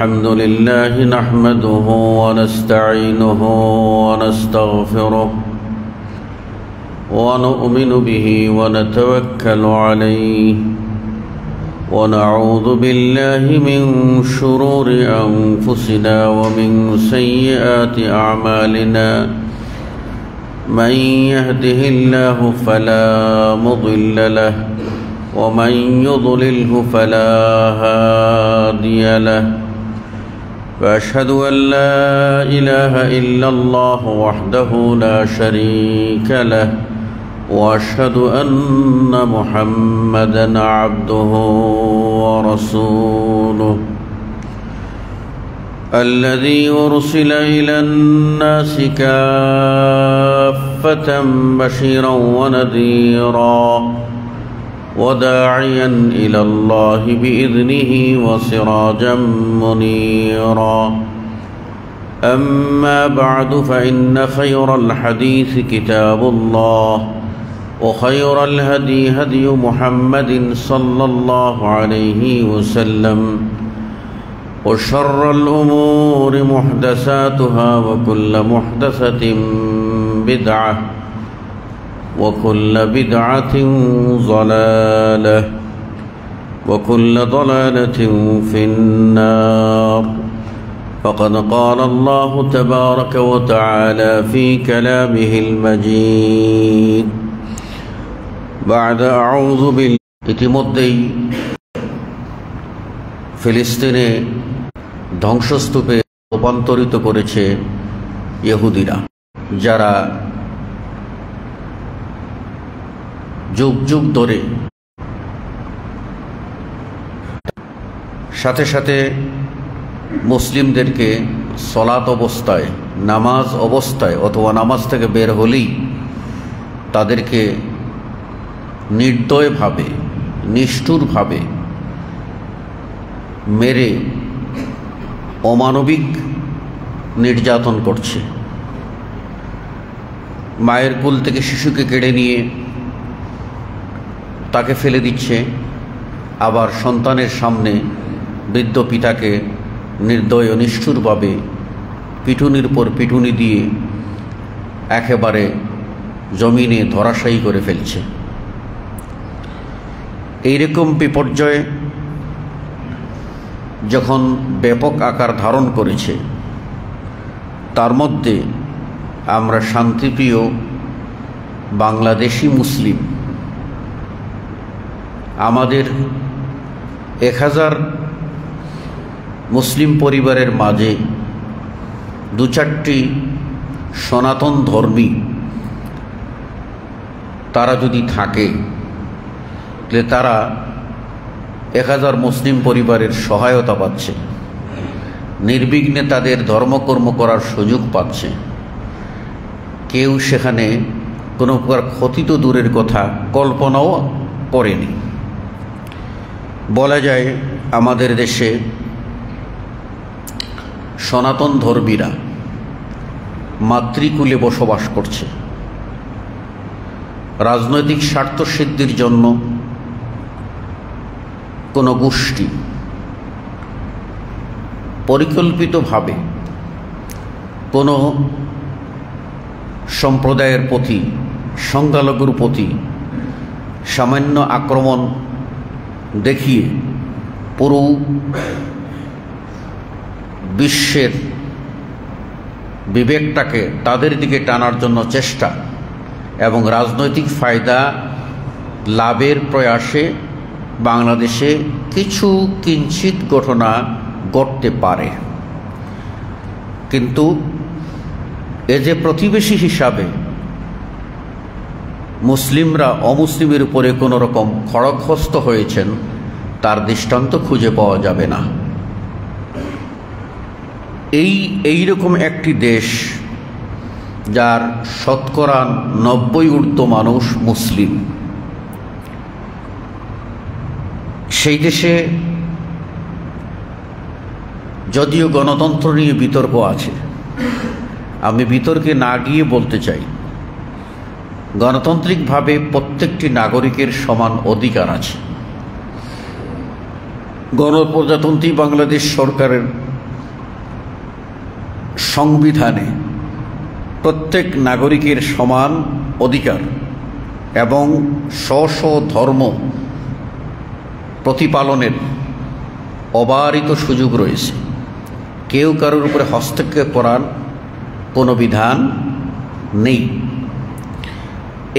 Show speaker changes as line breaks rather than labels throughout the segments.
الحمد لله نحمده ونستعينه ونستغفره ونؤمن به ونتوكل عليه ونعوذ بالله من شرور أنفسنا ومن سيئات أعمالنا من يهده الله فلا مضل له ومن يضلله فلا هادي له وأشهد أن لا إله إلا الله وحده لا شريك له وأشهد أن محمدًا عبده ورسوله الذي أرسل إلى الناس كافة بشيرا ونذيرا وداعيا إلى الله بإذنه وسراجا منيرا أما بعد فإن خير الحديث كتاب الله وخير الهدي هدي محمد صلى الله عليه وسلم وشر الأمور محدثاتها وكل محدثة بدعة وكل بدعة ضلالة وكل ضلالة في النار فقد قال الله تبارك وتعالى في كلامه المجيد بعد أعوذ بالله ইতিমধ্যেই ফিলিস্তিনে ধ্বংসস্তূপে রূপান্তরিত করেছে ইহুদিরা, যারা যুগ যুগ ধরে সাথে সাথে মুসলিমদেরকে সলাত অবস্থায়, নামাজ অবস্থায় অথবা নামাজ থেকে বের হলেই তাদেরকে নির্দয়ভাবে, নিষ্ঠুরভাবে মেরে অমানবিক নির্যাতন করছে। মায়ের কোল থেকে শিশুকে কেড়ে নিয়ে তাকে ফেলে দিচ্ছে, আবার সন্তানের সামনে বৃদ্ধ পিতাকে নির্দয় ও নিষ্ঠুরভাবে পিটুনির পর পিটুনি দিয়ে একেবারে জমিনে ধরাশায়ী করে ফেলছে। এইরকম বিপর্যয় যখন ব্যাপক আকার ধারণ করেছে, তার মধ্যে আমরা শান্তিপ্রিয় বাংলাদেশি মুসলিম আমাদের 1000 মুসলিম পরিবারের মাঝে 2-4টি সনাতন ধর্মী তারা যদি থাকে, তাহলে তারা 1000 মুসলিম পরিবারের সহায়তা পাচ্ছে, নির্বিঘ্নে তাদের ধর্মকর্ম করার সুযোগ পাচ্ছে। কেউ সেখানে কোনো প্রকার ক্ষতি তো দূরের কথা, কল্পনাও করেনি। বলা যায় আমাদের দেশে সনাতন ধর্মীরা মাতৃকুলে বসবাস করছে। রাজনৈতিক স্বার্থ সিদ্ধির জন্য কোনো গোষ্ঠী পরিকল্পিতভাবে কোনো সম্প্রদায়ের প্রতি, সংখ্যালঘুর প্রতি সামান্য আক্রমণ দেখিয়ে পুরো বিশ্বের বিবেকটাকে তাদের দিকে টানার জন্য চেষ্টা এবং রাজনৈতিক ফায়দা লাভের প্রয়াসে বাংলাদেশে কিছু কিঞ্চিত ঘটনা ঘটতে পারে। কিন্তু এ যে প্রতিবেশী হিসাবে মুসলিমরা অমুসলিমের উপরে কোনো রকম খড়গহস্ত হয়েছেন, তার দৃষ্টান্ত খুঁজে পাওয়া যাবে না। এইরকম একটি দেশ যার শতকরা 90 ঊর্ধ্ব মানুষ মুসলিম, সেই দেশে যদিও গণতন্ত্র নিয়ে বিতর্ক আছে, আমি বিতর্কে না গিয়ে বলতে চাই গণতান্ত্রিকভাবে প্রত্যেকটি নাগরিকের সমান অধিকার আছে। গণপ্রজাতন্ত্রী বাংলাদেশ সরকারের সংবিধানে প্রত্যেক নাগরিকের সমান অধিকার এবং স্ব ধর্ম প্রতিপালনের অবারিত সুযোগ রয়েছে। কেউ কারোর উপরে হস্তক্ষেপ করার কোনো বিধান নেই।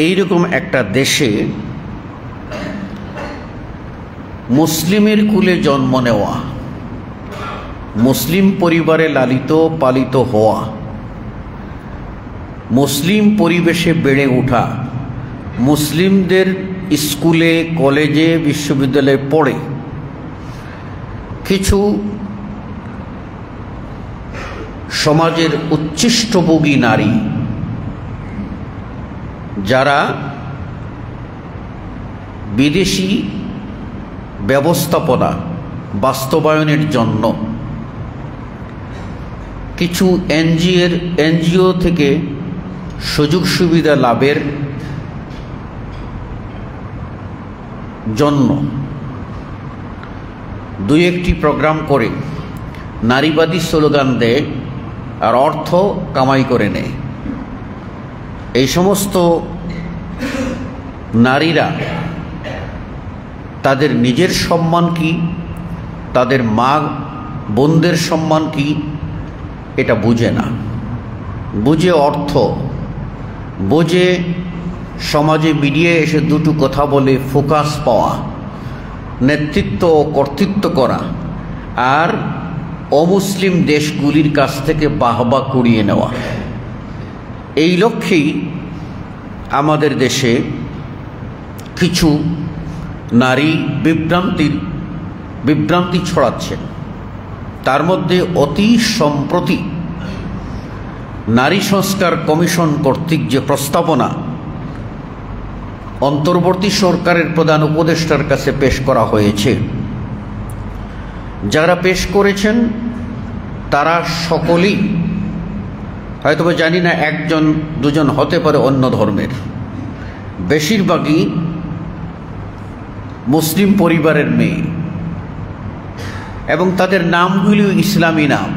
এইরকম একটা দেশে মুসলিমের কুলে জন্ম নেওয়া, মুসলিম পরিবারে লালিত পালিত হওয়া, মুসলিম পরিবেশে বেড়ে ওঠা, মুসলিমদের স্কুলে কলেজে বিশ্ববিদ্যালয়ে পড়ে কিছু সমাজের উচ্ছিষ্টভোগী নারী যারা বিদেশি ব্যবস্থাপনা বাস্তবায়নের জন্য কিছু এনজিও থেকে সুযোগ সুবিধা লাভের জন্য দুই একটি প্রোগ্রাম করে নারীবাদী স্লোগান দেয় আর অর্থ কামাই করে নেয়। এই সমস্ত নারীরা তাদের নিজের সম্মান কি, তাদের মা বোনদের সম্মান কি, এটা বুঝে না। বুঝে অর্থ, বুঝে সমাজে মিডিয়ায় এসে দুটো কথা বলে ফোকাস পাওয়া, নেতৃত্ব ও কর্তৃত্ব করা, আর অমুসলিম দেশগুলির কাছ থেকে বাহবা কুড়িয়ে নেওয়া। এই লক্ষ্যেই আমাদের দেশে কিছু নারী বিভ্রান্তি ছড়াচ্ছেন। তার মধ্যে অতি সম্প্রতি নারী সংস্কার কমিশন কর্তৃক যে প্রস্তাবনা অন্তর্বর্তী সরকারের প্রধান উপদেষ্টার কাছে পেশ করা হয়েছে, যারা পেশ করেছেন তারা সকলেই, হয়তো জানি না একজন দুজন হতে পারে অন্য ধর্মের, বেশিরভাগই মুসলিম পরিবারের মেয়ে এবং তাদের নামগুলিও ইসলামী নাম।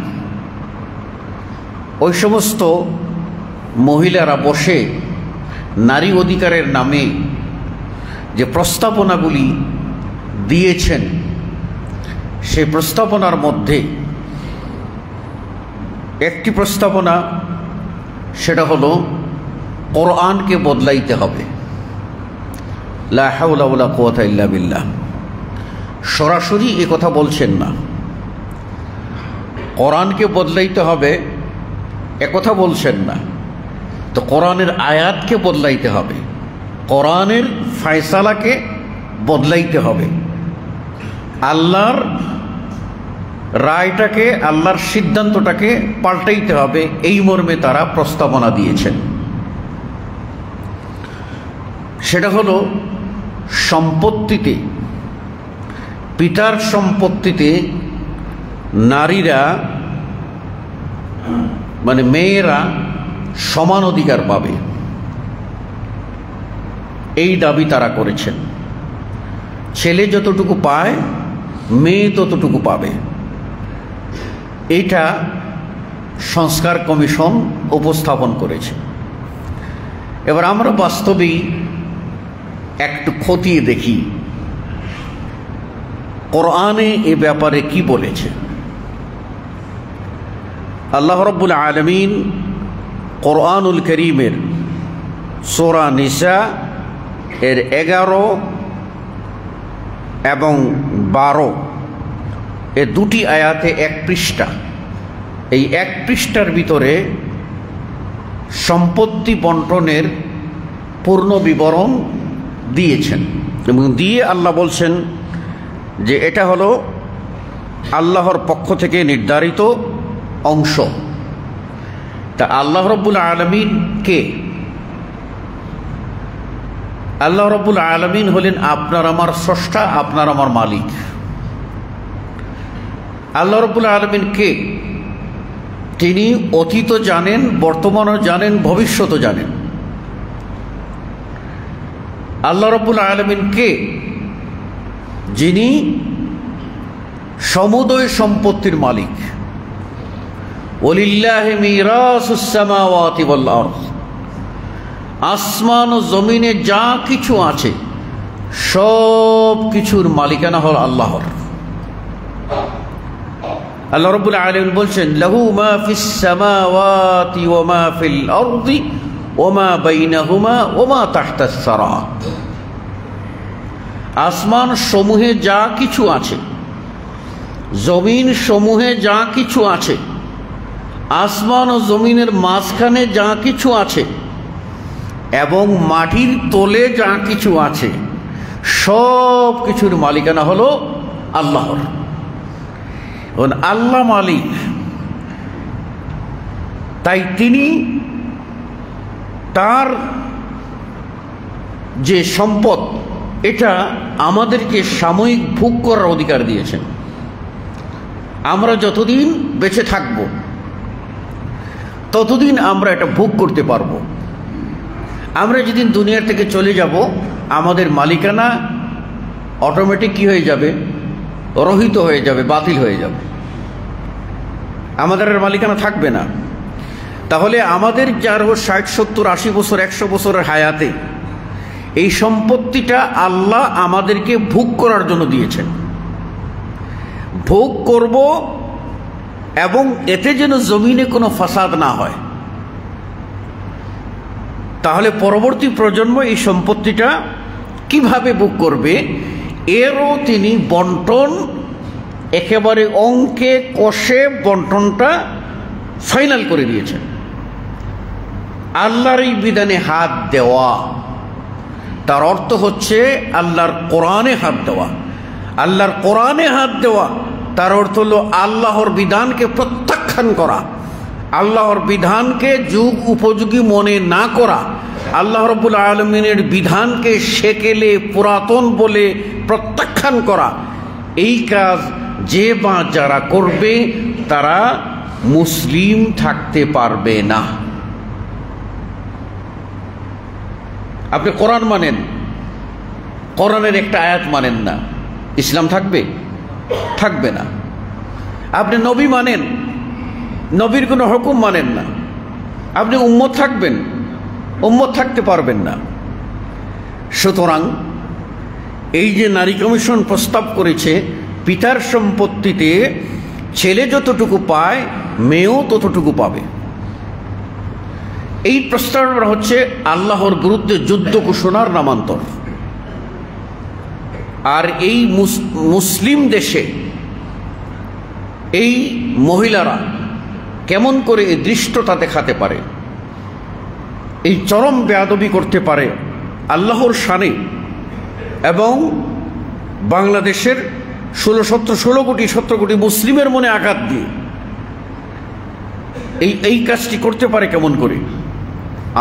ওই সমস্ত মহিলারা বসে নারী অধিকারের নামে যে প্রস্তাবনাগুলি দিয়েছেন, সেই প্রস্তাবনার মধ্যে একটি প্রস্তাবনা, সেটা হলো কোরআনকে বদলাইতে হবে। লা হাওলা ওয়ালা কুওয়াতা ইল্লা বিল্লাহ। সরাসরি এ কথা বলছেন না, কোরআনকে বদলাইতে হবে এ কথা বলছেন না, তো কোরআনের আয়াতকে বদলাইতে হবে, কোরআনের ফয়সালাকে বদলাইতে হবে, আল্লাহর রায়টাকে, আল্লাহর সিদ্ধান্তটাকে পাল্টাইতে হবে। এই মর্মে তারা প্রস্তাবনা দিয়েছেন। সেটা হলো সম্পত্তিতে, পিতার সম্পত্তিতে নারীরা মানে মেয়েরা সমান অধিকার পাবে, এই দাবি তারা করেছেন। ছেলে যতটুকু পায় মেয়ে ততটুকু পাবে, এটা সংস্কার কমিশন উপস্থাপন করেছে। এবার আমরা বাস্তবেই একটু খতিয়ে দেখি কোরআনে এ ব্যাপারে কি বলেছে। আল্লাহ রাব্বুল আলামিন কোরআনুল কারীমের সূরা নিসা এর 11 এবং 12 এ দুটি আয়াতে এক পৃষ্ঠা, এই এক পৃষ্ঠার ভিতরে সম্পত্তি বন্টনের পূর্ণ বিবরণ দিয়েছেন এবং দিয়ে আল্লাহ বলছেন যে এটা হলো আল্লাহর পক্ষ থেকে নির্ধারিত অংশ। তা আল্লাহ রাব্বুল আলামিন কে? আল্লাহ রাব্বুল আলামিন হলেন আপনার আমার স্রষ্টা, আপনার আমার মালিক। আল্লাহ রাব্বুল আলামিন কে? তিনি অতীত জানেন, বর্তমানও জানেন, ভবিষ্যতও জানেন। আল্লাহ রাব্বুল আলামিন কে? যিনি সমুদয় সম্পত্তির মালিক, ওয়ালিল্লাহি মিরাসুস সামাওয়াতি ওয়াল আরদ, আসমান ও জমিনে যা কিছু আছে সব কিছুর মালিকানা হল আল্লাহর। আল্লাহ রাব্বুল আলামিন বলছেন, লাহু মা ফিস সামাওয়াতি ওয়া মা ফিল আরদি ওয়া মা বাইনাহুমা ওয়া মা তাহতাস সারা। আসমান সমূহে যা কিছু আছে, জমিন সমূহে যা কিছু আছে, আসমান ও জমিনের মাঝখানে যা কিছু আছে এবং মাটির তলে যা কিছু আছে সব কিছুর মালিকানা হলো আল্লাহর। আল্লাহ মালিক, তাই তিনি তার যে সম্পদ এটা আমাদেরকে সাময়িক ভোগ করার অধিকার দিয়েছেন। আমরা যতদিন বেঁচে থাকব ততদিন আমরা এটা ভোগ করতে পারবো। আমরা যেদিন দুনিয়া থেকে চলে যাব আমাদের মালিকানা অটোমেটিক কি হয়ে যাবে? রহিত হয়ে যাবে, বাতিল হয়ে যাবে, আমাদের আর মালিকানা থাকবে না। তাহলে আমাদের যার 60, 70, 80 বছর, 100 বছরের হায়াতে এই সম্পত্তিটা আল্লাহ আমাদেরকে ভোগ করার জন্য দিয়েছেন। ভোগ করব এবং এতে যেন জমিনে কোনো ফাসাদ না হয়। তাহলে পরবর্তী প্রজন্ম এই সম্পত্তিটা কিভাবে ভোগ করবে এরও তিনি বন্টন একেবারে অঙ্কে কষে বন্টনটা ফাইনাল করে দিয়েছেন। আল্লাহর এই বিধানে হাত দেওয়া তার অর্থ হচ্ছে আল্লাহর কোরআনে হাত দেওয়া। আল্লাহর কোরআনে হাত দেওয়া তার অর্থ হলো আল্লাহর বিধানকে প্রত্যাখ্যান করা, আল্লাহর বিধানকে যুগ উপযোগী মনে না করা, আল্লাহ রাব্বুল আলামিনের বিধানকে সেকেলে পুরাতন বলে প্রত্যাখ্যান করা। এই কাজ যে বা যারা করবে তারা মুসলিম থাকতে পারবে না। আপনি কোরআন মানেন, কোরআনের একটা আয়াত মানেন না, ইসলাম থাকবে? থাকবে না। আপনি নবী মানেন, নবীর কোনো হুকুম মানেন না, আপনি উম্মত থাকবেন? উম্মত থাকতে পারবেন না। সুতরাং এই যে নারী কমিশন প্রস্তাব করেছে পিতার সম্পত্তিতে ছেলে যতটুকু পায় মেয়েও ততটুকু পাবে, এই প্রস্তাবটা হচ্ছে আল্লাহর বিরুদ্ধে যুদ্ধ ঘোষণার নামান্তর। আর এই মুসলিম দেশে এই মহিলারা কেমন করে এই দৃষ্টতা দেখাতে পারে, এই চরম বেয়াদবি করতে পারে আল্লাহর শানে এবং বাংলাদেশের 16 কোটি 17 কোটি মুসলিমের মনে আঘাত দিয়ে এই কাজটি করতে পারে কেমন করে?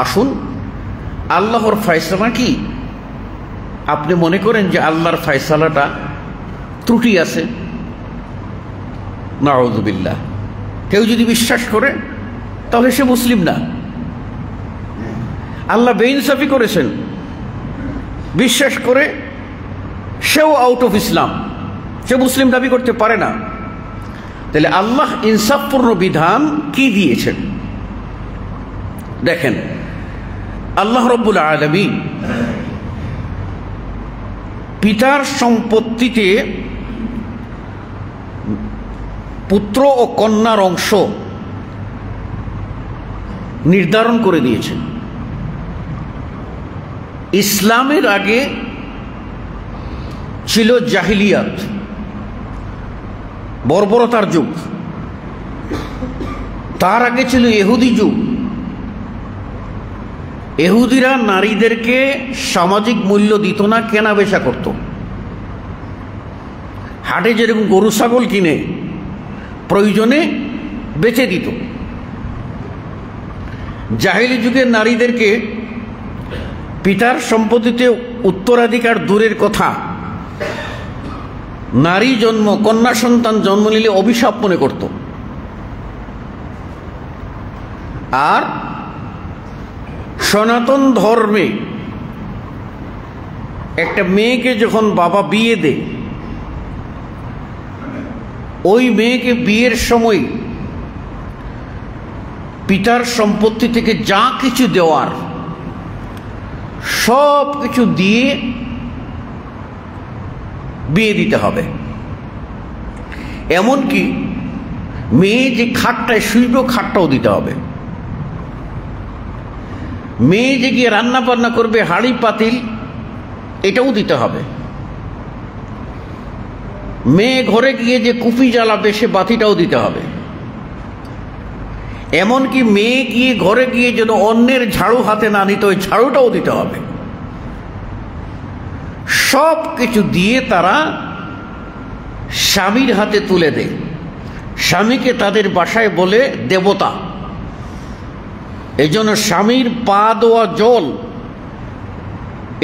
আসুন, আল্লাহর ফয়সালা কি? আপনি মনে করেন যে আল্লাহর ফয়সালাটা ত্রুটি আছে? নাউযুবিল্লাহ। কেউ যদি বিশ্বাস করে তাহলে সে মুসলিম না। আল্লাহ বেইনসাফি করেছেন, বিশ্বাস করে সেও আউট অফ ইসলাম, সে মুসলিম দাবি করতে পারে না। তাহলে আল্লাহ ইনসাফপূর্ণ বিধান কি দিয়েছেন দেখেন। আল্লাহ রাব্বুল আলামিন পিতার সম্পত্তিতে পুত্র ও কন্যার অংশ নির্ধারণ করে দিয়েছেন। ইসলামের আগে ছিল জাহিলিয়াত, বর্বরতার যুগ। তার আগে ছিল ইহুদি যুগ। ইহুদিরা নারীদেরকে সামাজিক মূল্য দিত না, কেনা বেচা করত। হাটে যেরকম গরু ছাগল কিনে প্রয়োজনে বেচে দিত। জাহিলি যুগে নারীদেরকে পিতার সম্পত্তিতে উত্তরাধিকার দূরের কথা, নারী জন্ম, কন্যা সন্তান জন্ম নিলে অভিশাপ মনে করত। আর সনাতন ধর্মে একটা মেয়েকে যখন বাবা বিয়ে দেয়, ওই মেয়েকে বিয়ের সময় পিতার সম্পত্তি থেকে যা কিছু দেওয়ার সব কিছু দিয়ে বিয়ে দিতে হবে। এমনকি মেয়ে যে খাটটায় শুইবে খাটটাও দিতে হবে। মেয়ে যে গিয়ে রান্না বান্না করবে হাঁড়ি পাতিল এটাও দিতে হবে। মেয়ে ঘরে গিয়ে যে কুপি জ্বালাবে সে বাতিটাও দিতে হবে। এমনকি মেয়ে গিয়ে ঘরে গিয়ে যেন অন্যের ঝাড়ু হাতে না নিতে ওই ঝাড়ুটাও দিতে হবে। সব কিছু দিয়ে তারা স্বামীর হাতে তুলে দেয়। স্বামীকে তাদের বাসায় বলে দেবতা। এই জন্য স্বামীর পা দেওয়া জল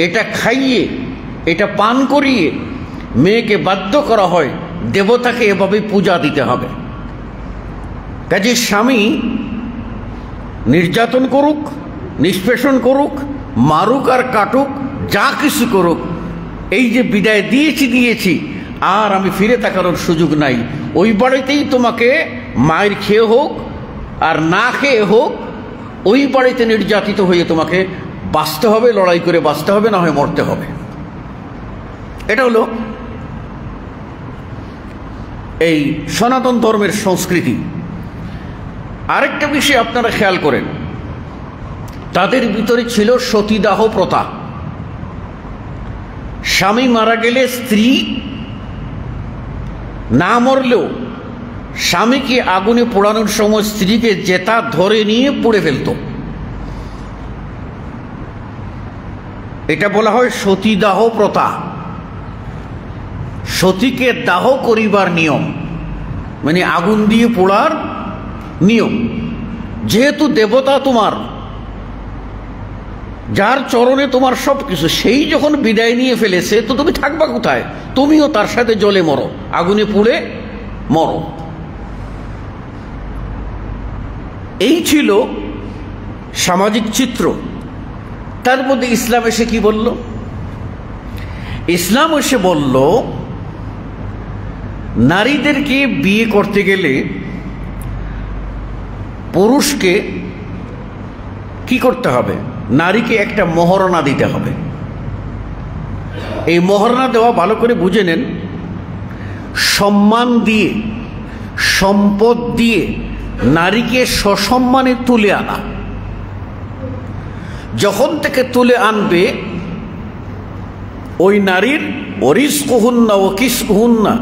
এটা খাইয়ে এটা পান করিয়ে মেয়েকে বাধ্য করা হয় দেবতাকে এভাবে পূজা দিতে হবে। কাজে স্বামী নির্যাতন করুক, নিষ্পেষণ করুক, মারুক আর কাটুক, যা কিছু করুক, এই যে বিদায় দিয়েছি আর আমি ফিরে তাকানোর সুযোগ নাই। ওই বাড়িতেই তোমাকে মায়ের খেয়ে হোক আর না খেয়ে হোক ওই বাড়িতে নির্যাতিত হয়ে তোমাকে বাঁচতে হবে, লড়াই করে বাঁচতে হবে, না হয় মরতে হবে। এটা হলো এই সনাতন ধর্মের সংস্কৃতি। আরেকটা বিষয় আপনারা খেয়াল করেন, তাদের ভিতরে ছিল সতীদাহ প্রথা। স্বামী মারা গেলে স্ত্রী না মরলেও স্বামীকে আগুনে পোড়ানোর সময় স্ত্রীকে জেতা ধরে নিয়ে পুড়ে ফেলত। এটা বলা হয় সতীদাহ প্রথা। সতীকে দাহ করিবার নিয়ম, মানে আগুন দিয়ে পোড়ার নিয়ম। যেহেতু দেবতা তোমার, যার চরণে তোমার সব কিছু, সেই যখন বিদায় নিয়ে ফেলেছে তো তুমি থাকবা কোথায়? তুমিও তার সাথে জ্বলে মরো, আগুনে পুড়ে মরো। এই ছিল সামাজিক চিত্র। তার মধ্যে ইসলাম এসে কি বলল? ইসলাম এসে বলল নারীদেরকে বিয়ে করতে গেলে পুরুষকে কি করতে হবে? নারীকে একটা মহারণা দিতে হবে। এই মহারণা দেওয়া ভালো করে বুঝে নেন, সম্মান দিয়ে, সম্পদ দিয়ে নারীকে সসম্মানে তুলে আনা। যখন থেকে তুলে আনবে ওই নারীর ওরিজকুহুন্না ও কিসকুহুন্না,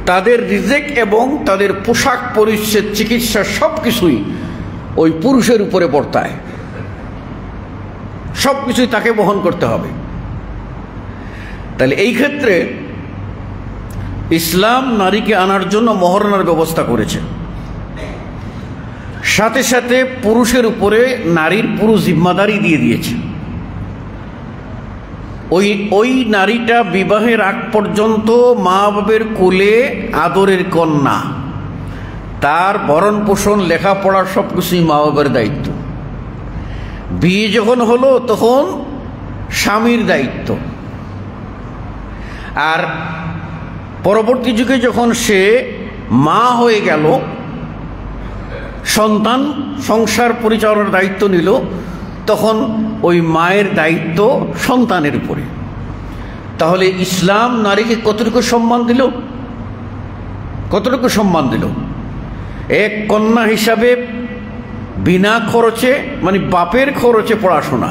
তাদের রিজেক এবং তাদের পোশাক পরিচ্ছদ চিকিৎসা সব কিছুই ওই পুরুষের উপরে বর্তায়। সব কিছুই তাকে বহন করতে হবে। তাহলে এই ক্ষেত্রে ইসলাম নারীকে আনার জন্য মহারণার ব্যবস্থা করেছে। সাথে সাথে পুরুষের উপরে নারীর পুরো জিম্মাদারি দিয়ে দিয়েছে। ওই নারীটা বিবাহের আগ পর্যন্ত মা বাবার কোলে আদরের কন্যা, তার ভরণ পোষণ লেখাপড়া সব কিছুই মা বাবার দায়িত্ব। বিয়ে যখন হলো তখন স্বামীর দায়িত্ব। আর পরবর্তী যুগে যখন সে মা হয়ে গেল, সন্তান সংসার পরিচালনার দায়িত্ব নিল, তখন ওই মায়ের দায়িত্ব সন্তানের উপরে। তাহলে ইসলাম নারীকে কতটুকু সম্মান দিল? কতটুকু সম্মান দিল? এক কন্যা হিসাবে বিনা খরচে, মানে বাপের খরচে পড়াশোনা,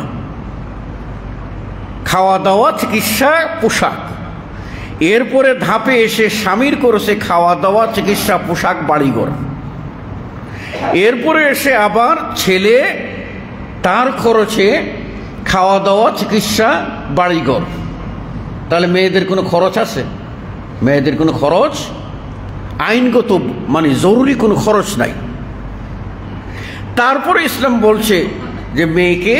খাওয়া দাওয়া, চিকিৎসা, পোশাক। এরপরে ধাপে এসে স্বামীর করেছে খাওয়া দাওয়া, চিকিৎসা, পোশাক, বাড়িঘর। এরপরে এসে আবার ছেলে তার খরচে খাওয়া দাওয়া, চিকিৎসা, বাড়িঘর। তাহলে মেয়েদের কোনো খরচ আছে? মেয়েদের কোনো খরচ আইনগত, মানে জরুরি কোনো খরচ নাই। তারপরে ইসলাম বলছে যে মেয়েকে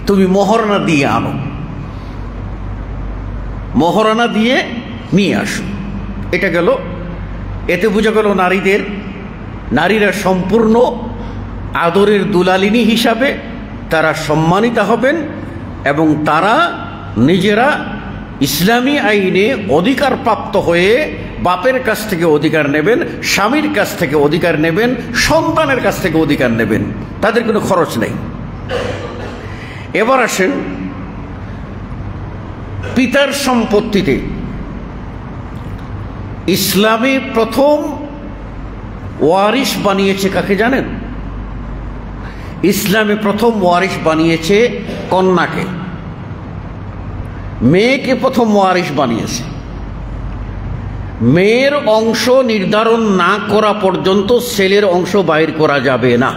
তুমি মহারণা দিয়ে আনো, মহারণা দিয়ে নিয়ে আসো। এটা গেল, এতে বোঝা গেল নারীরা সম্পূর্ণ আদরের দুলালিনী হিসাবে তারা সম্মানিত হবেন এবং তারা নিজেরা ইসলামী আইনে অধিকার প্রাপ্ত হয়ে বাপের কাছ থেকে অধিকার নেবেন, স্বামীর কাছ থেকে অধিকার নেবেন, সন্তানের কাছ থেকে অধিকার নেবেন, তাদের কোনো খরচ নেই। এবার আসেন পিতার সম্পত্তিতে। ইসলামে প্রথম ওয়ারিশ বানিয়েছে কাকে জানেন? ইসলামে প্রথম ওয়ারিশ বানিয়েছে কন্যাকে। মেয়েকে প্রথম ওয়ারিশ বানিয়েছে। মেয়ের অংশ নির্ধারণ না করা পর্যন্ত ছেলের অংশ বাইর করা যাবে না।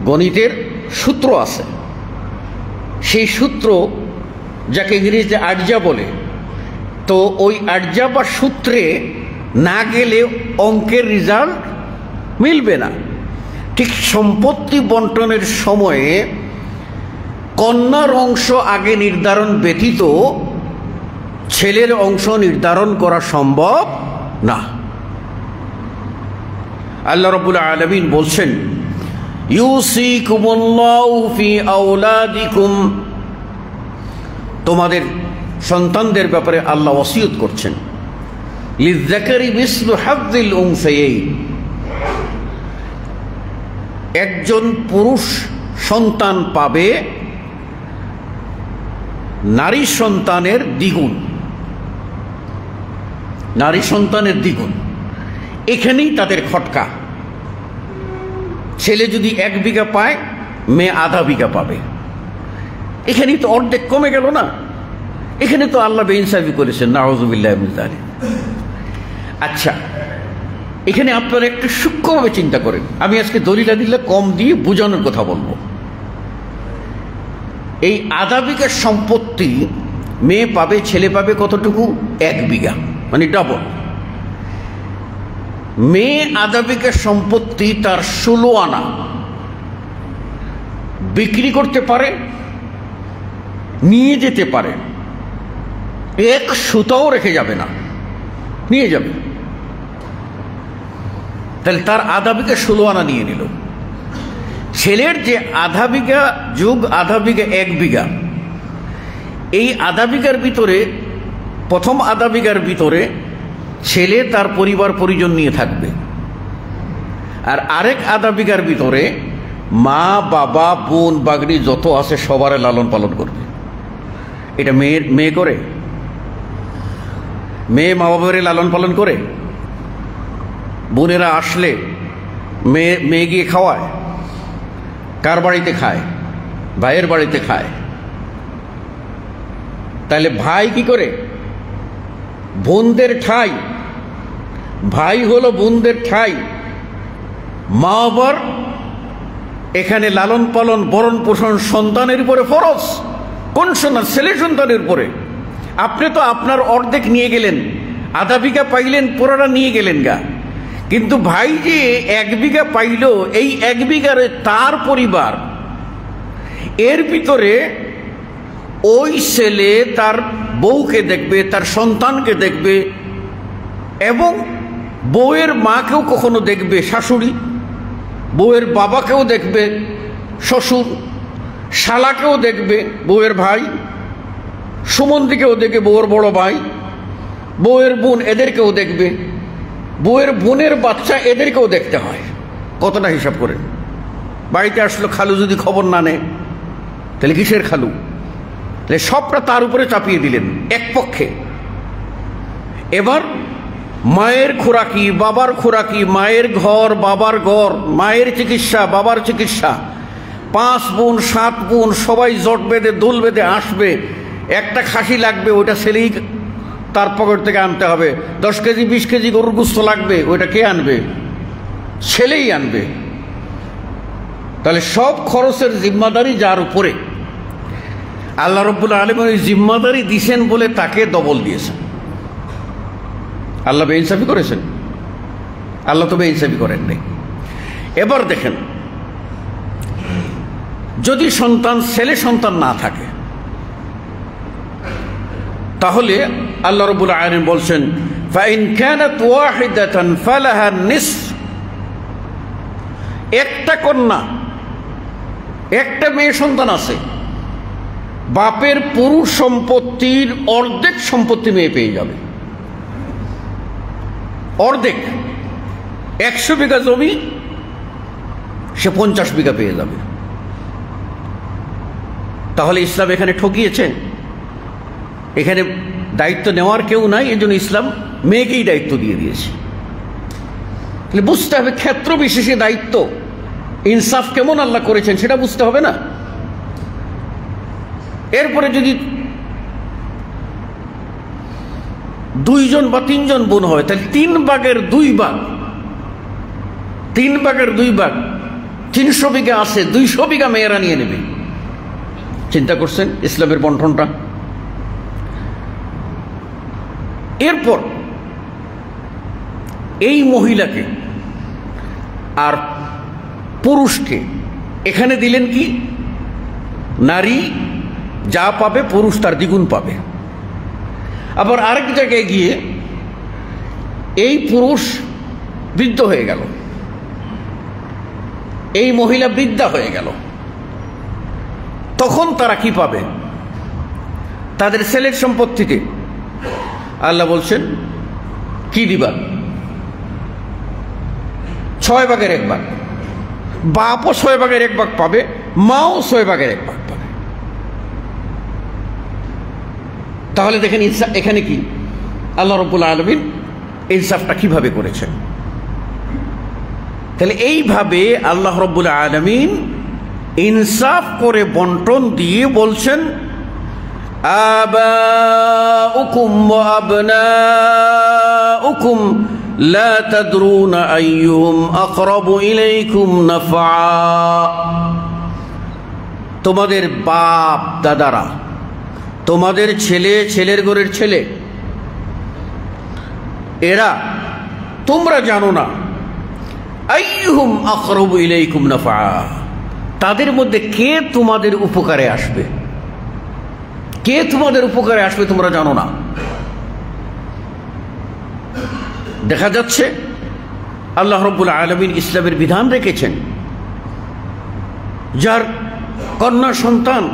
গণিতের সূত্র আছে, সেই সূত্র যাকে ইংরেজিতে আর্যা বলে, তো ওই আর্যা বা সূত্রে না গেলে অঙ্কের রেজাল্ট মিলবে না। ঠিক সম্পত্তি বন্টনের সময়ে কন্যার অংশ আগে নির্ধারণ ব্যতীত ছেলের অংশ নির্ধারণ করা সম্ভব না। আল্লাহ রাব্বুল আলামিন বলছেন, ইউসিকুমুল্লাহু ফি আওলাদিকুম, তোমাদের সন্তানদের ব্যাপারে আল্লাহ ওসিয়ত করছেন, লিযযাকারি মিসলু হাযযিল উনসায়াইন, একজন পুরুষ সন্তান পাবে নারী সন্তানের দ্বিগুণ। নারী সন্তানের দ্বিগুণ, এখানেই তাদের খটকা। ছেলে যদি 1 বিঘা পায়, মেয়ে আধা বিঘা পাবে। এখানেই তো অর্ধেক কমে গেল না? এখানে তো আল্লাহ বেইনসাফি করেছেন, নাউযুবিল্লাহি মিন যালিক। আচ্ছা, এখানে আপনারা একটু সূক্ষ্মভাবে চিন্তা করেন। আমি আজকে দলিলা দিলে কম দিয়ে বোঝানোর কথা বলবো। এই আধা বিঘা সম্পত্তি মেয়ে পাবে, ছেলে পাবে কতটুকু? 1 বিঘা, মানে ডাবল। মেয়ে আধা বিঘা সম্পত্তি তার 16 আনা বিক্রি করতে পারে, নিয়ে যেতে পারে, 1 সুতাও রেখে যাবে না, নিয়ে যাবে। তাহলে তার আধা বিঘা 16 আনা নিয়ে নিল। ছেলের যে আধা বিঘা যোগ আধা বিঘা 1 বিঘা, এই আধা বিঘার ভিতরে, প্রথম আধা বিঘার ভিতরে ছেলে তার পরিবার পরিজন নিয়ে থাকবে, আর আরেক আধা বিঘার ভিতরে মা বাবা বোন বাগনি যত আছে সবার লালন পালন করবে। এটা মেয়ে করে? মেয়ে মা বাবার লালন পালন করে? বোনেরা আসলে মেয়ে গিয়ে খাওয়ায়? কার বাড়িতে খায়? ভাইয়ের বাড়িতে খায়। তাহলে ভাই কি করে? বোনদের ঠাই, ভাই হলো বোনদের ঠাই। মা বাবার এখানে লালন পালন ভরণ পোষণ সন্তানের উপরে ফরজ। কোন সন্তান? ছেলে সন্তানের উপরে। আপনি তো আপনার অর্ধেক নিয়ে গেলেন, আধা বিঘা পাইলেন, পুরোটা নিয়ে গেলেন গা। কিন্তু ভাই যে 1 বিঘা পাইল, এই 1 বিঘারে তার পরিবার, এর ভিতরে ওই ছেলে তার বউকে দেখবে, তার সন্তানকে দেখবে, এবং বউয়ের মাকেও কখনো দেখবে শাশুড়ি, বউয়ের বাবাকেও দেখবে শ্বশুর, শালাকেও দেখবে বউয়ের ভাই, সুমন্দিকেও দেখবে বউয়ের বড় ভাই, বউয়ের বোন এদেরকেও দেখবে, বউয়ের বোনের বাচ্চা এদেরকেও দেখতে হয়। কতটা হিসাব করেন? বাড়িতে আসলো খালু যদি খবর না নেয়, তাহলে কিসের খালু? তাহলে সবটা তার উপরে চাপিয়ে দিলেন এক পক্ষে। এবার মায়ের খোরাকি, বাবার খোরাকি, মায়ের ঘর বাবার ঘর, মায়ের চিকিৎসা বাবার চিকিৎসা, 5 বোন 7 বোন সবাই জট বেঁধে দোল বেঁধে আসবে। একটা খাসি লাগবে, ওইটা ছেলেই তার পকেট থেকে আনতে হবে। 10 কেজি 20 কেজি গরুর গোশত লাগবে, ওইটা কে আনবে? ছেলেই আনবে। তাহলে সব খরচের জিম্মাদারি যার উপরে। আল্লাহ রাব্বুল আলামিন ওই জিম্মাদারি দিয়েছেন বলে তাকে ডবল দিয়েছেন। আল্লাহ বেইনসাফি করেছেন? আল্লাহ তো বেইনসাফি করেন নাই। এবার দেখেন, যদি সন্তান ছেলে সন্তান না থাকে, তাহলে আল্লাহ রাব্বুল আলামিন বলছেন, ফাইন কানাত ওয়াহিদাতান ফালাহা নিসফ, একটা কন্যা, একটা মেয়ে সন্তান আছে, বাপের পুরুষ সম্পত্তির অর্ধেক সম্পত্তি মেয়ে পেয়ে যাবে। অর্ধেক, 100 বিঘা জমি সে 50 বিঘা পেয়ে যাবে। তাহলে ইসলাম এখানে ঠকিয়েছে? এখানে দায়িত্ব নেওয়ার কেউ নাই, এজন্য ইসলাম মেয়েকেই দায়িত্ব দিয়ে দিয়েছে। বুঝতে হবে ক্ষেত্র বিশেষে দায়িত্ব, ইনসাফ কেমন আল্লাহ করেছেন সেটা বুঝতে হবে না। এরপরে যদি 2 জন বা 3 জন বোন হয় তাহলে 3 ভাগের 2 ভাগ, 3 ভাগের 2 ভাগ, 300 বিঘা আছে, 200 বিঘা মেয়েরা নিয়ে নেবে। চিন্তা করছেন ইসলামের বন্টনটা? এরপর এই মহিলাকে আর পুরুষকে এখানে দিলেন কি, নারী যা পাবে পুরুষ তার দ্বিগুণ পাবে। আবার আরেক জায়গায় গিয়ে এই পুরুষ বৃদ্ধ হয়ে গেল, এই মহিলা বৃদ্ধা হয়ে গেল, তখন তারা কি পাবে? তাদের ছেলের সম্পত্তিতে আল্লাহ বলছেন কি দিবা? 6 ভাগের 1 ভাগ। বাপও 6 ভাগের 1 ভাগ পাবে, মাও 6 ভাগের 1 ভাগ পাবে। তাহলে দেখেন এখানে কি আল্লাহ রাব্বুল আলামিন ইনসাফটা কিভাবে করেছেন। তাহলে এইভাবে আল্লাহ রাব্বুল আলামিন ইনসাফ করে বন্টন দিয়ে বলছেন আবাউকুম ওয়া আবনাউকুম লা তাদরুনা আইয়ুহুম আকরাবু ইলাইকুম নাফআ। তোমাদের বাপ দাদারা, তোমাদের ছেলে, ছেলের ঘরের ছেলে, এরা তোমরা জানো না আইয়ুহুম আকরাবু ইলাইকুম নাফআ, তাদের মধ্যে কে তোমাদের উপকারে আসবে, কে তোমাদের উপকারে আসবে তোমরা জানো না। দেখা যাচ্ছে আল্লাহ রাব্বুল আলামিন ইসলামের বিধান রেখেছেন, যার কন্যা সন্তান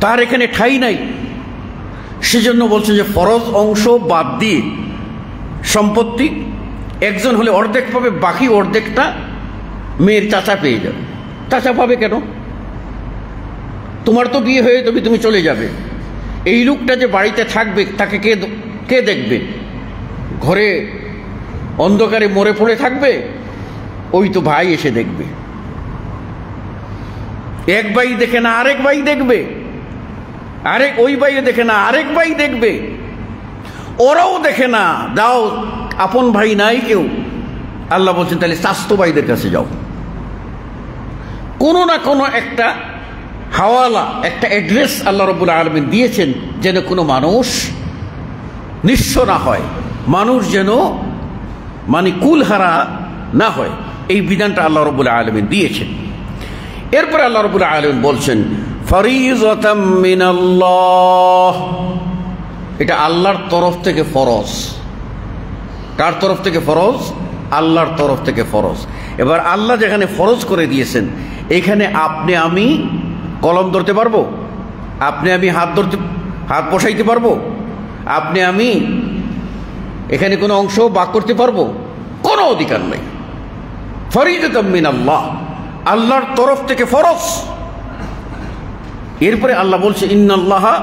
তার এখানে ঠাঁই নাই, সেজন্য বলছে যে ফরজ অংশ বাদ দিয়ে সম্পত্তি একজন হলে অর্ধেক পাবে, বাকি অর্ধেকটা মেয়ের চাচা পেয়ে যাবে। চাচা পাবে কেন? তোমার তো বিয়ে হয়ে যাবে, তুমি চলে যাবে, এই লোকটা যে বাড়িতে থাকবে তাকে কে দেখবে? ঘরে অন্ধকারে মরে পড়ে থাকবে, ওই তো ভাই এসে দেখবে। এক ভাই দেখে না আরেক ভাই দেখবে, ওই ভাই দেখে না আরেক ভাই দেখবে, ওরাও দেখে না, দাও আপন ভাই নাই কেউ। আল্লাহ বলছেন তাহলে স্বাস্থ্য ভাইদের কাছে যাও। কোনো না কোনো একটা হাওয়ালা, একটা অ্যাড্রেস আল্লাহ রাব্বুল আলামিন দিয়েছেন যেন কোনো মানুষ নিঃস্ব না হয়, মানুষ যেন কুলহারা না হয়, এই বিধানটা আল্লাহ রাব্বুল আলামিন দিয়েছেন। এরপরে আল্লাহ রাব্বুল আলামিন বলছেন ফরিযাতাম মিনাল্লাহ, এটা আল্লাহর তরফ থেকে ফরজ। কার তরফ থেকে ফরজ? আল্লাহর তরফ থেকে ফরজ। এবার আল্লাহ যেখানে ফরজ করে দিয়েছেন, এখানে আপনি আমি কলম ধরতে পারবো? আপনি আমি হাত বসাইতে পারবো? আপনি আমি এখানে কোনো অংশ বাক করতে পারবো? কোনো অধিকার নেই। ফরিযাতাম মিনাল্লাহ, আল্লাহর তরফ থেকে ফরজ। এরপরে আল্লাহ বলছে ইন্নাল্লাহা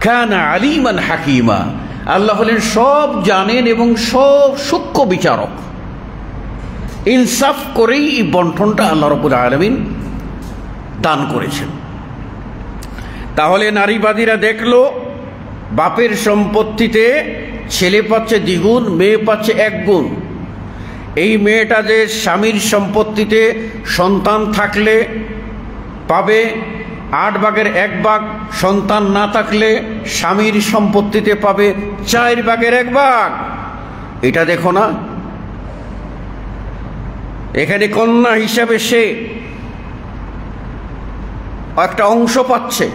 কানা আলিমান হাকিমা, আল্লাহ হলেন সব জানেন এবং সব সূক্ষ্ম বিচারক। ইনসাফ করেই এই বন্টনটা আল্লাহ রাব্বুল আলামিন দান করেছেন। তাহলে নারীবাদীরা দেখলো বাপের সম্পত্তিতে ছেলে পাচ্ছে দ্বিগুণ, মেয়ে পাচ্ছে 1 গুণ। এই মেয়েটা যে স্বামীর সম্পত্তিতে সন্তান থাকলে পাবে 8 ভাগের 1 ভাগ, সন্তান না থাকলে স্বামীর সম্পত্তিতে পাবে 4 ভাগের 1 ভাগ। এটা দেখো না, এখানে কন্যা হিসাবে সে একটা অংশ পাচ্ছে,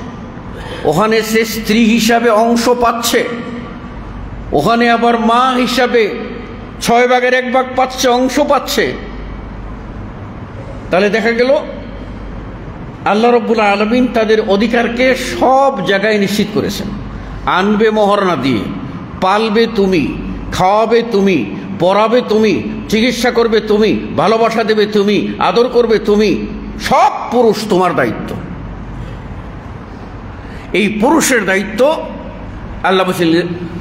ওখানে সে স্ত্রী হিসাবে অংশ পাচ্ছে, ওখানে আবার মা হিসাবে 6 ভাগের 1 ভাগ পাচ্ছে, অংশ পাচ্ছে। তাহলে দেখা গেল আল্লাহ রাব্বুল আলামিন তাদের অধিকারকে সব জায়গায় নিশ্চিত করেছেন। আনবে মহারণা দিয়ে, পালবে তুমি, খাওয়াবে তুমি, পড়াবে তুমি, চিকিৎসা করবে তুমি, ভালোবাসা দেবে তুমি, আদর করবে তুমি, সব পুরুষ তোমার দায়িত্ব। এই পুরুষের দায়িত্ব আল্লাহ বলছেন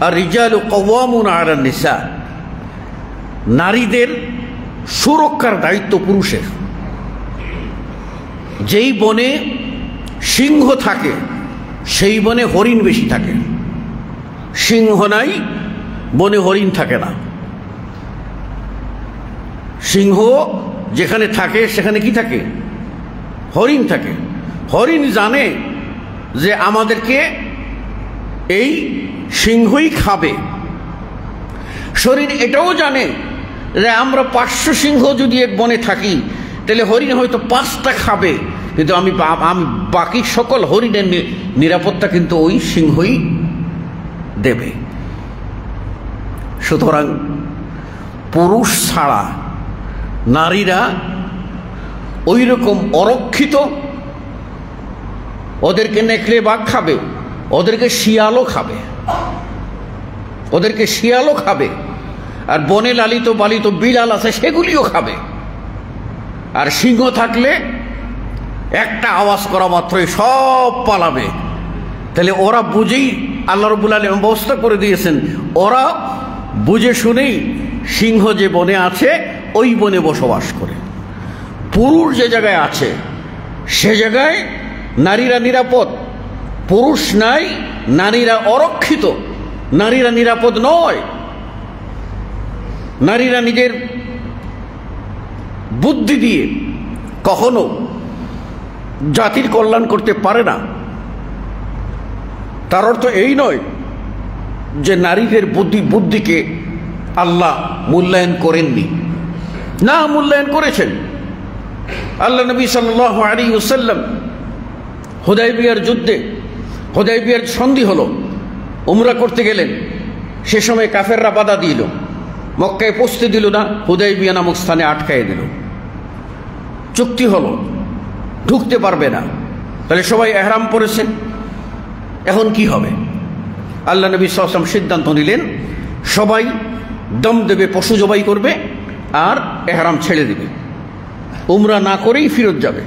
আর-রিজালু কাওয়ামুনা আলান নিসা, নারীদের সুরক্ষার দায়িত্ব পুরুষের। যেই বনে সিংহ থাকে সেই বনে হরিণ বেশি থাকে, সিংহ নাই বনে হরিণ থাকে না। সিংহ যেখানে থাকে সেখানে কি থাকে? হরিণ থাকে। হরিণ জানে যে আমাদেরকে এই সিংহই খাবে। হরিণ এটাও জানে যে আমরা 500 সিংহ যদি এক বনে থাকি তাহলে হরিণ হয়তো 5টা খাবে, কিন্তু আমি বাকি সকল হরিণের নিরাপত্তা কিন্তু ওই সিংহই দেবে। সুতরাং পুরুষ ছাড়া নারীরা ওই রকম অরক্ষিত, ওদেরকে নেকড়ে বাঘ খাবে, ওদেরকে শিয়ালও খাবে, ওদেরকে শিয়ালও খাবে, আর বনে লালিত পালিত বিড়াল আছে সেগুলিও খাবে। আর সিংহ থাকলে একটা আওয়াজ করা মাত্রই সব পালাবে। তাহলে ওরা বুঝেই আল্লাহ রাব্বুল আলামিন ব্যবস্থা করে দিয়েছেন, ওরা বুঝে শুনেই সিংহ যে বনে আছে ওই বনে বসবাস করে। পুরুষ যে জায়গায় আছে সে জায়গায় নারীরা নিরাপদ। পুরুষ নাই, নারীরা অরক্ষিত, নারীরা নিরাপদ নয়। নারীরা নিজের বুদ্ধি দিয়ে কখনো জাতির কল্যাণ করতে পারে না। তার অর্থ এই নয় যে নারীদের বুদ্ধিকে আল্লাহ মূল্যায়ন করেননি, না, মূল্যায়ন করেছেন। আল্লাহ নবী সাল্লাল্লাহু আলাইহি ওয়াসাল্লাম হুদায়বিয়ার যুদ্ধে, হুদায়বিয়ার সন্ধি হলো, উমরা করতে গেলেন। সে সময় কাফেররা বাধা দিল, মক্কায় পৌঁছতে দিল না, হুদায়বিয়া নামক স্থানে আটকায় দিল। চুক্তি হলো ঢুকতে পারবে না। তাহলে সবাই এহরাম পরেছেন, এখন কি হবে? আল্লাহ নবী সাল্লাল্লাহু আলাইহি ওয়াসাল্লাম সিদ্ধান্ত নিলেন সবাই দম দেবে, পশু জবাই করবে আর এহরাম ছেড়ে দেবে, উমরা না করেই ফেরত যাবে।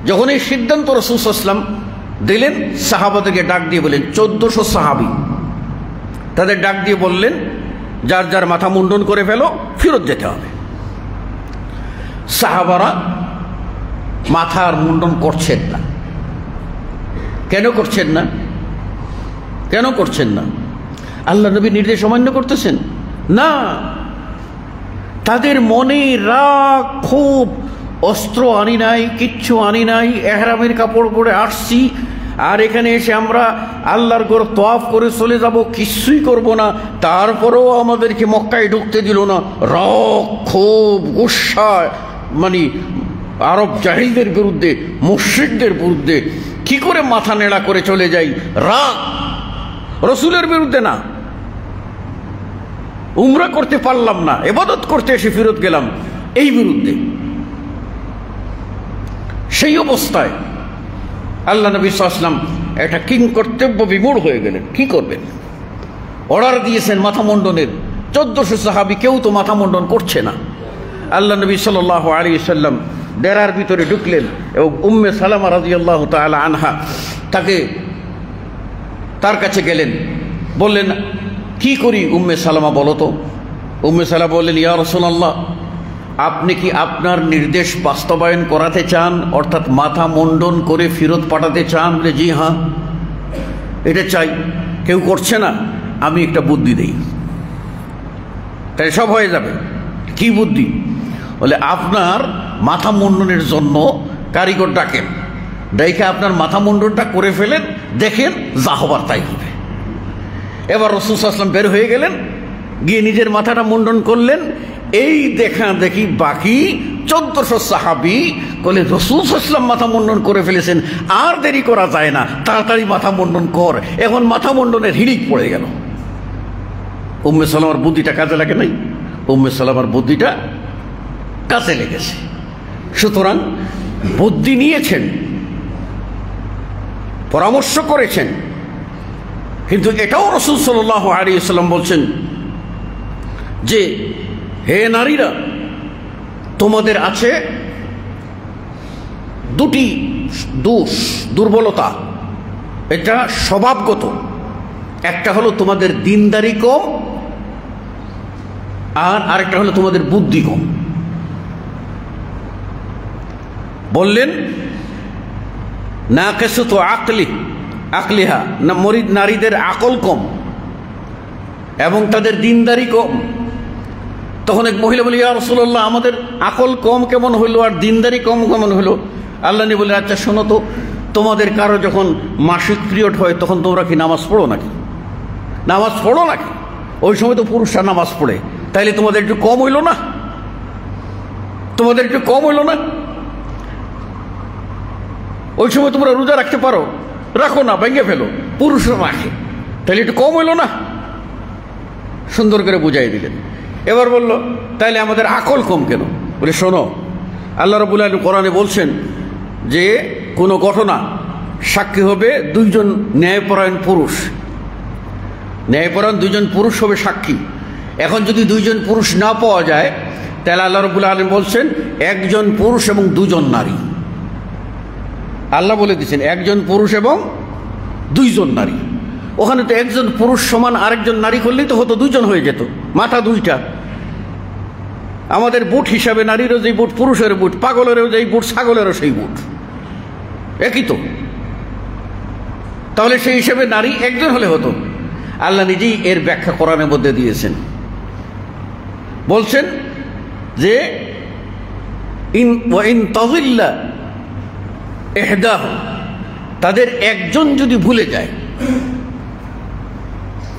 যখন এই সিদ্ধান্ত রাসূল সাল্লাল্লাহু আলাইহি ওয়াসাল্লাম দিলেন, সাহাবাদেরকে ডাক দিয়ে বললেন, 1400 সাহাবী, তাদের ডাক দিয়ে বললেন যার যার মাথা মুন্ডন করে ফেলো, ফেরত যেতে হবে। সাহাবারা মাথার মুন্ডন করছেন না। কেন করছেন না? কেন করছেন না? আল্লাহ নবী নির্দেশ অমান্য করতেছেন না। তাদের মনে রাগ, খুব, অস্ত্র আনি নাই, কিচ্ছু আনি নাই, এহরামের কাপড় পরে আসছি, আর এখানে এসে আমরা আল্লাহর ঘর তওয়াফ করে চলে যাব, কিছুই করব না, তারপরেও আমাদেরকে মক্কায় ঢুকতে দিল না। রাগ, ক্ষোভ, গুসা, মানে আরব জাহিলদের বিরুদ্ধে, মুশরিকদের বিরুদ্ধে কি করে মাথা নেড়া করে চলে যাই, রাগ। রসুলের বিরুদ্ধে না, উমরা করতে পারলাম না, ইবাদত করতে এসে ফেরত গেলাম, এই বিরুদ্ধে। সেই অবস্থায় আল্লাহ নবী সাল্লাল্লাহু আলাইহি ওয়াসাল্লাম একটা কিং কর্তব্য বিমূঢ় হয়ে গেলেন। কি করবেন? অর্ডার দিয়েছেন মাথা মুন্ডনের। 1400 সাহাবী কেউ তো মাথা মুন্ডন করছে না। আল্লাহ নবী সাল্লাল্লাহু আলাইহি ওয়াসাল্লাম ডেরার ভিতরে ঢুকলেন এবং উম্মে সালামা রাদিয়াল্লাহু তাআলা আনহা তার কাছে গেলেন, বললেন কি করি উম্মে সালামা বলো তো? উম্মে সালামা বললেন, ইয়া রাসূলুল্লাহ, আপনি কি আপনার নির্দেশ বাস্তবায়ন করাতে চান, অর্থাৎ মাথা মুন্ডন করে ফেরত পাঠাতে চান? বলে জি হ্যাঁ, এটা চাই। কেউ করছে না, আমি একটা বুদ্ধি দেই, তাই সব হয়ে যাবে। কি বুদ্ধি? বলে আপনার মাথা মুন্ডনের জন্য কারিগর ডাকেন, ডেকে আপনার মাথা মুন্ডনটা করে ফেলেন, দেখেন যা হবার তাই হবে। এবার রাসূল সাল্লাল্লাহু আলাইহি ওয়াসাল্লাম বের হয়ে গেলেন, গিয়ে নিজের মাথাটা মুন্ডন করলেন। এই দেখা দেখি বাকি 1400 সাহাবী বলে, রাসূল সাল্লাল্লাহু আলাইহি ওয়াসাল্লাম মাথা মুন্ডন করে ফেলেছেন, আর দেরি করা যায় না, তাড়াতাড়ি মাথা মুন্ডন কর। এখন মাথা মুন্ডনের হিড়িক পড়ে গেল। উম্মে সালামার বুদ্ধিটা কাজে লাগে নাই, উম্মে সালামার বুদ্ধিটা কাজে লেগেছে। সুতরাং বুদ্ধি নিয়েছেন, পরামর্শ করেছেন, কিন্তু এটাও রাসূল সাল্লাল্লাহু আলাইহি ওয়াসাল্লাম বলছেন যে হে নারীরা, তোমাদের আছে দুটি দোষ, দুর্বলতা, এটা স্বভাবগত। একটা হলো তোমাদের দিনদারি কম, আর আরেকটা হলো তোমাদের বুদ্ধি কম। বললেন নাকিসাতু আকলিহা, নারীদের আকল কম এবং তাদের দিনদারি কম। তখন এক মহিলা বলি, ইয়া রাসূলুল্লাহ, আমাদের আকল কম কেমন হইলো আর দিনদারি কম কেমন হইলো? আল্লাহ নবী বললেন, আচ্ছা শোনো তো, তোমাদের কারো যখন মাসিক পিরিয়ড হয় তখন তোমরা কি নামাজ পড়ো নাকি? নামাজ পড়ো নাকি? ওই সময় তো পুরুষরা নামাজ পড়ে, তাইলে তোমাদের একটু কম হইল না? তোমাদের একটু কম হইল না? ওই সময় তোমরা রোজা রাখতে পারো, রাখো না, ভেঙে ফেলো, পুরুষরা রাখে, তাহলে একটু কম হইল না? সুন্দর করে বুঝাই দিলেন। এবার বলল, তাইলে আমাদের আকল কম কেন? বলে শোনো, আল্লাহ রাব্বুল আলামিন কোরআনে বলছেন যে কোনো ঘটনা সাক্ষী হবে দুইজন ন্যায়পরায়ণ পুরুষ, ন্যায়পরায়ণ দুইজন পুরুষ হবে সাক্ষী। এখন যদি দুইজন পুরুষ না পাওয়া যায়, তাহলে আল্লাহ রাব্বুল আলামিন বলছেন একজন পুরুষ এবং দুজন নারী। আল্লাহ বলে দিচ্ছেন একজন পুরুষ এবং দুইজন নারী। ওখানে তো একজন পুরুষ সমান আরেকজন নারী করলেই তো হতো, দুইজন হয়ে যেত, মাথা দুইটা। আমাদের বুট হিসাবে নারীরও যেই বুট, পুরুষের বুট, পাগলেরও যেই বুট, ছাগলেরও সেই বুট, একই তো। তাহলে সেই হিসাবে নারী একজন হলে হতো। আল্লাহ নিজেই এর ব্যাখ্যা কোরআনের মধ্যে দিয়েছেন, বলছেন যে ইন তাযিল্লা ইহদাহু, তাদের একজন যদি ভুলে যায়,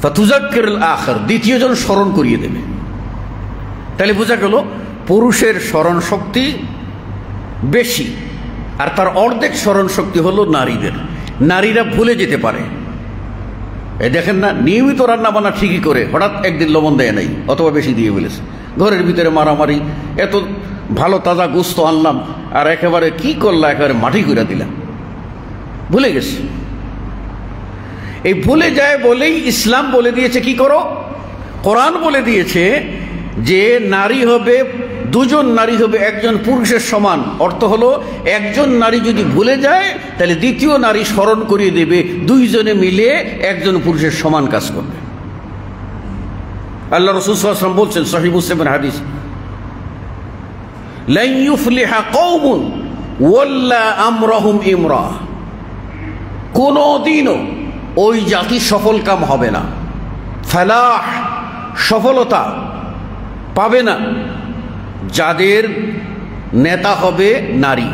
ফাতুযাক্কিরুল আখার, দ্বিতীয়জন স্মরণ করিয়ে দেবে। তাহলে বোঝা গেল পুরুষের স্মরণ শক্তি বেশি, আর তার অর্ধেক স্মরণ শক্তি হলো নারীদের। নারীরা ভুলে যেতে পারে। এই দেখেন না, নিয়মিত রান্না বান্না ঠিকই করে, হঠাৎ একদিন লবণ দেয় নাই অথবা বেশি দিয়ে ফেলেছে, ঘরের ভিতরে মারামারি, এত ভালো তাজা গোস্ত আনলাম আর একেবারে কি করলা, একেবারে মাটি করে দিলাম, ভুলে গেছে। এই ভুলে যায় বলেই ইসলাম বলে দিয়েছে কি করো, কোরআন বলে দিয়েছে যে নারী হবে, দুজন নারী হবে একজন পুরুষের সমান। অর্থ হলো একজন নারী যদি ভুলে যায়, তাহলে দ্বিতীয় নারী স্মরণ করিয়ে দেবে, দুইজনে মিলে একজন পুরুষের সমান কাজ করবে। আল্লাহ রাসূল সাল্লাল্লাহু আলাইহি ওয়াসাল্লাম বলছেন, সহিহ মুসলিমের হাদিস, লা ইউফলিহা কওমুন ওয়াল্লা আমরাহুম ইমরা, কোনদিনও ওই জাতি সফলকাম হবে না, ফালাহ, সফলতা পাবে না, যাদের নেতা হবে নারী।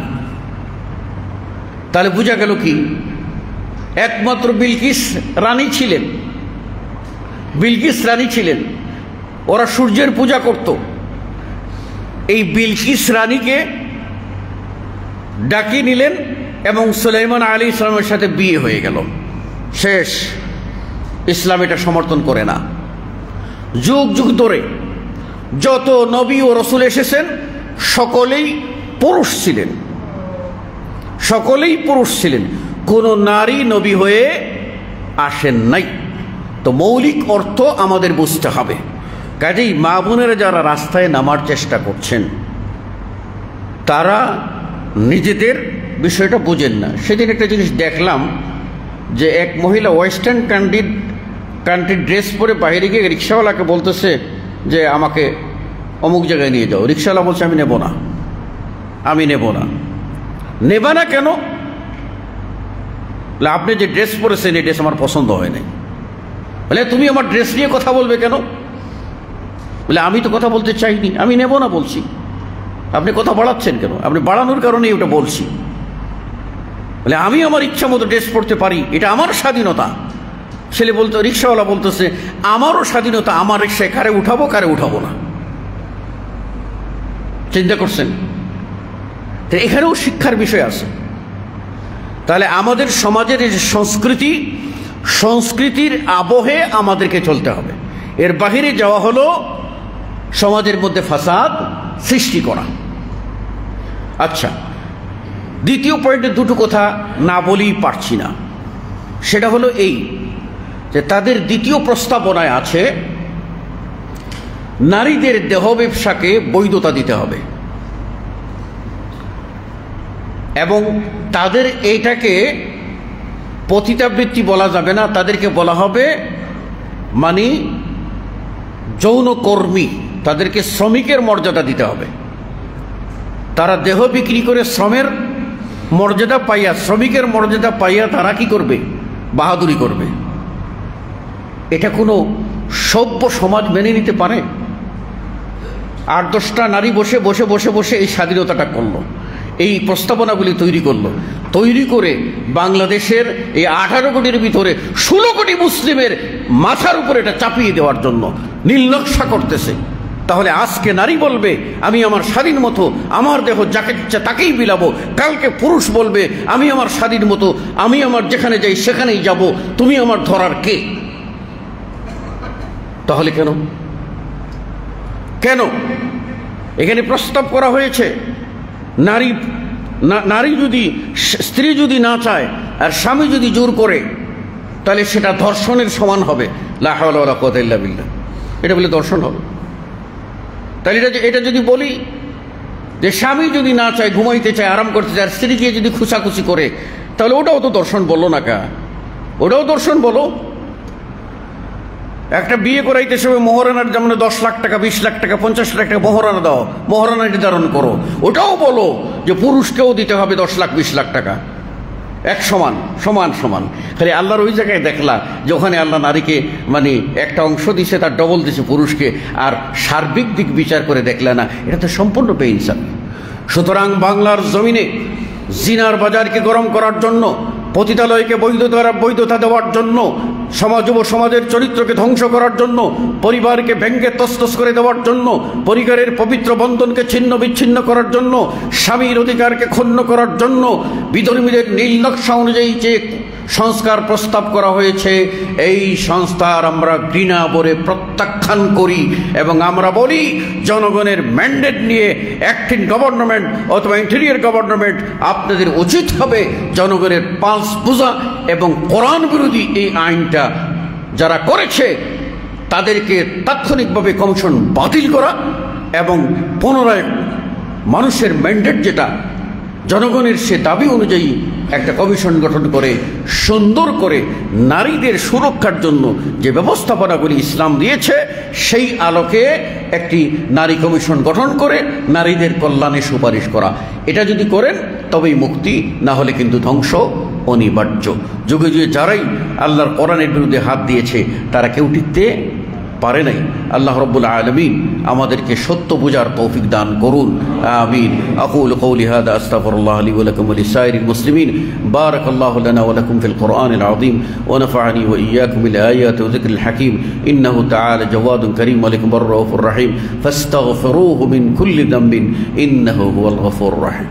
তাহলে বোঝা গেল কি, একমাত্র বিলকিস রানী ছিলেন, বিলকিস রানী ছিলেন, ওরা সূর্যের পূজা করত। এই বিলকিস রানীকে ডাকিয়ে নিলেন এবং সুলাইমান আলাইহিস সালামের সাথে বিয়ে হয়ে গেল। শেষ। ইসলাম এটা সমর্থন করে না। যুগ যুগ ধরে যত নবী ও রসুল এসেছেন সকলেই পুরুষ ছিলেন, সকলেই পুরুষ ছিলেন, কোনো নারী নবী হয়ে আসেন নাই। তো মৌলিক অর্থ আমাদের বুঝতে হবে। কাজেই মা বোনেরা যারা রাস্তায় নামার চেষ্টা করছেন, তারা নিজেদের বিষয়টা বোঝেন না। সেদিন একটা জিনিস দেখলাম যে এক মহিলা ওয়েস্টার্ন কান্ট্রি ড্রেস পরে বাইরে গিয়ে রিক্সাওয়ালাকে বলতেছে যে আমাকে অমুক জায়গায় নিয়ে যাও। রিক্সাওয়ালা বলছে আমি নেব না, আমি নেব না। নেবা না কেন? আপনি যে ড্রেস পরেছেন এই ড্রেস আমার পছন্দ হয় নাই। বলে তুমি আমার ড্রেস নিয়ে কথা বলবে কেন? বলে আমি তো কথা বলতে চাইনি, আমি নেব না বলছি। আপনি কথা বাড়াচ্ছেন কেন? আপনি বাড়ানোর কারণেই ওটা বলছি। বলে আমি আমার ইচ্ছা মতো ড্রেস পরতে পারি, এটা আমার স্বাধীনতা। ছেলে বলতো, রিক্সাওয়ালা বলতেছে আমারও স্বাধীনতা, আমার রিক্সায় কারে উঠাবো কারে উঠাবো না। চিন্তা করছেন? তো এখানেও শিক্ষার বিষয় আছে। তাহলে আমাদের সমাজের এই যে সংস্কৃতি, সংস্কৃতির আবহে আমাদেরকে চলতে হবে। এর বাহিরে যাওয়া হলো সমাজের মধ্যে ফাসাদ সৃষ্টি করা। আচ্ছা, দ্বিতীয় পয়েন্টে দুটো কথা না বলেই পারছি না, সেটা হলো এই যে তাদের দ্বিতীয় প্রস্তাবনায় আছে নারীদের দেহ ব্যবসাকে বৈধতা দিতে হবে, এবং তাদের এইটাকে পতিতাবৃত্তি বলা যাবে না, তাদেরকে বলা হবে মানে যৌনকর্মী, তাদেরকে শ্রমিকের মর্যাদা দিতে হবে। তারা দেহ বিক্রি করে শ্রমের মর্যাদা পাইয়া, শ্রমিকের মর্যাদা পাইয়া তারা কি করবে? বাহাদুরি করবে। এটা কোনো সভ্য সমাজ মেনে নিতে পারে? 8-10টা নারী বসে বসে বসে বসে এই স্বাধীনতাটা করলো, এই প্রস্তাবনাগুলি তৈরি করলো, তৈরি করে বাংলাদেশের এই 18 কোটির ভিতরে 16 কোটি মুসলিমের মাথার উপরে এটা চাপিয়ে দেওয়ার জন্য নীলনকশা করতেছে। তাহলে আজকে নারী বলবে আমি আমার স্বাধীন মতো আমার দেহ যাকে ইচ্ছা তাকেই বিলাবো, কালকে পুরুষ বলবে আমি আমার স্বাধীন মতো আমি আমার যেখানে যাই সেখানেই যাব, তুমি আমার ধরার কে? তাহলে কেন কেন এখানে প্রস্তাব করা হয়েছে নারী যদি, স্ত্রী যদি না চায় আর স্বামী যদি জোর করে তাহলে সেটা ধর্ষণের সমান হবে। লা হাওলা ওয়ালা কুওয়াতা ইল্লা বিল্লাহ। এটা বলে ধর্ষণ হবে? তাহলে এটা যদি বলি যে স্বামী যদি না চায়, ঘুমাইতে চায়, আরাম করতে চায়, আর স্ত্রীকে যদি খুশাখুশি করে, তাহলে ওটাও তো দর্শন বললো না কা? ওটাও দর্শন বলো। একটা বিয়ে করাইতে সময় মহারানার যেমন 10 লাখ টাকা, 20 লাখ টাকা, 50 লাখ টাকা মহারানা দাও, মহারানা নির্ধারণ করো, ওটাও বলো যে পুরুষকেও দিতে হবে 10 লাখ 20 লাখ টাকা, এক সমান সমান সমান। খালি আল্লাহর ওই জায়গায় দেখলা যে ওখানে আল্লাহ নারীকে মানে একটা অংশ দিছে, তার ডবল দিছে পুরুষকে, আর সার্বিক দিক বিচার করে দেখলে না, এটা তো সম্পূর্ণ বেইনসাফি। সুতরাং বাংলার জমিনে জিনার বাজারকে গরম করার জন্য, পতিতালয়কে বৈধতা দেওয়ার জন্য, যুব সমাজের চরিত্রকে ধ্বংস করার জন্য, পরিবারকে ভেঙ্গে তছনছ করে দেওয়ার জন্য, পরিবারের পবিত্র বন্ধনকে ছিন্ন বিচ্ছিন্ন করার জন্য, স্বামীর অধিকারকে ক্ষুণ্ণ করার জন্য বিধর্মীদের নীল নকশা অনুযায়ী যে সংস্কার প্রস্তাব করা হয়েছে, এই সংস্কার আমরা ঘৃণা ভরে প্রত্যাখ্যান করি এবং আমরা বলি জনগণের ম্যান্ডেট নিয়ে অ্যাক্টিং গভর্নমেন্ট অথবা ইন্টেরিয়র গভর্নমেন্ট আপনাদের উচিত হবে জনগণের পালস বোঝা এবং কোরআন বিরোধী এই আইনটা যারা করেছে তাদেরকে তাৎক্ষণিকভাবে কমিশন বাতিল করা এবং পুনরায় মানুষের ম্যান্ডেট যেটা জনগণের সে দাবি অনুযায়ী একটা কমিশন গঠন করে সুন্দর করে নারীদের সুরক্ষার জন্য যে ব্যবস্থাপনাগুলি ইসলাম দিয়েছে সেই আলোকে একটি নারী কমিশন গঠন করে নারীদের কল্যাণে সুপারিশ করা। এটা যদি করেন তবেই মুক্তি, না হলে কিন্তু ধ্বংস অনিবার্য। যুগে যুগে যারাই আল্লাহর কোরআনের বিরুদ্ধে হাত দিয়েছে তারা কেউ টিকতে পারে নাই। আল্লাহ রাব্বুল আলামিন আমাদেরকে সত্য বুঝার তৌফিক দান করুন, আমিন। আকুলু কওলি হাযা আস্তাগফিরুল্লাহ লি ওয়া লাকুম ওয়া লিসাইরিল মুসলিমিন। বারাকাল্লাহু লানা ওয়া লাকুম ফিল কুরআনিল আযীম ওয়া নাফা'নি ওয়া ইয়্যাকুম বিল আয়াতি ওয়া যিকরিল হাকীম। ইন্নাহু তাআলা জাওয়াদুন কারীম মালিকুম আর রাউফুর রহিম ফাস্তাগফিরুহু মিন কুল্লি যামবিন ইন্নাহু হুয়াল গফুরুর রহিম।